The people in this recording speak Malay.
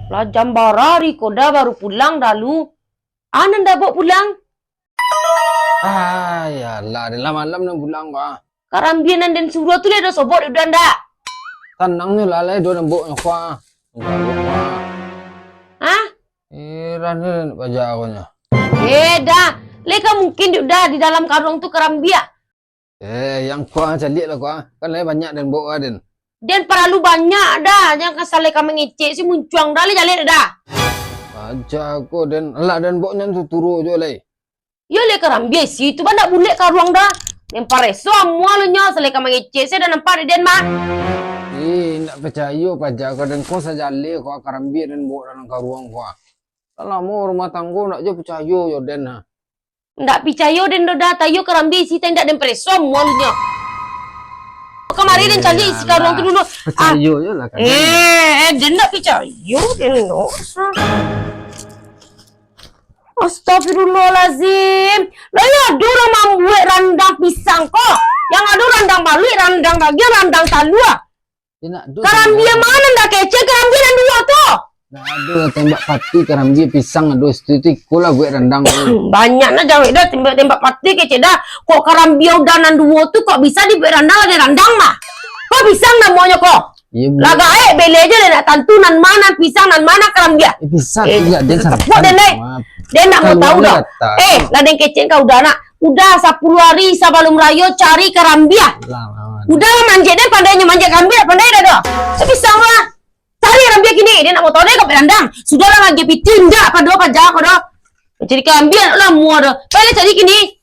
Lah jam barari koda baru pulang dalu. Anan dah bawa pulang. Ya lah, dia malam na pulang ka. Karambianan dan suruh tu dah sobot udah ndak. Tanang ni lalai do nembok kwa. Hah? Ran ni baja aku nya. Dah. Leka mungkin udah di dalam karung tu kerambia. Yang kwa calik lah kwa. Kan lai banyak dan bawa den. Dan perlu banyak dah. Jangan kasar leka mengecek si muncuang dah le jalik dah. Baja aku den lah dan bawa nya tu turu jo lai. Ya le kerambia si tu banyak bulek karung dah. Yang pareso semua lu nya seleka mengecek saya dah nampak den mah. Nak percaya baja aku dan kau saja le kwa karambi dan bawa dalam karuang kwa. Kalau mau rumah tangga nak je percaya yo den ha. Ndak percaya den dah tayo kerambi si tak den preso semua lu nya. Kemarin den cari isi karung tu dulu. Percaya je lah kan. Den ndak percaya den no. Astagfirullahalazim. Lah ya ada orang membuat randang pisang kok. Yang ada randang balik, randang bagian, randang talua. Kerambia mana ndak kece kerambia dan dua tu. Nah, ada tembak pati kerambia pisang ada stitik kula gue rendang. Banyak na jawab dah tembak pati kece dah. Kok kerambia udah nan dua tu kok bisa dibuat randang lagi randang mah. Kok pisang namanya kok? Laga beli aja nak tantu nan mana pisang nan mana kerambia. Pisang juga den saput den dia nak mau tahu dah. Lah den kece kau udah nak. Udah 10 hari sebelum rayo cari kerambia. Udah manjat dia pandainya manjat kerambia pandai dah dah. Sepisang lah. Cari kerambia kini dia nak mau tahu dia kau berandang. Sudahlah lagi pitin dah pada apa jangan kau dah. Jadi kerambia lah muar dah. Pilih cari kini.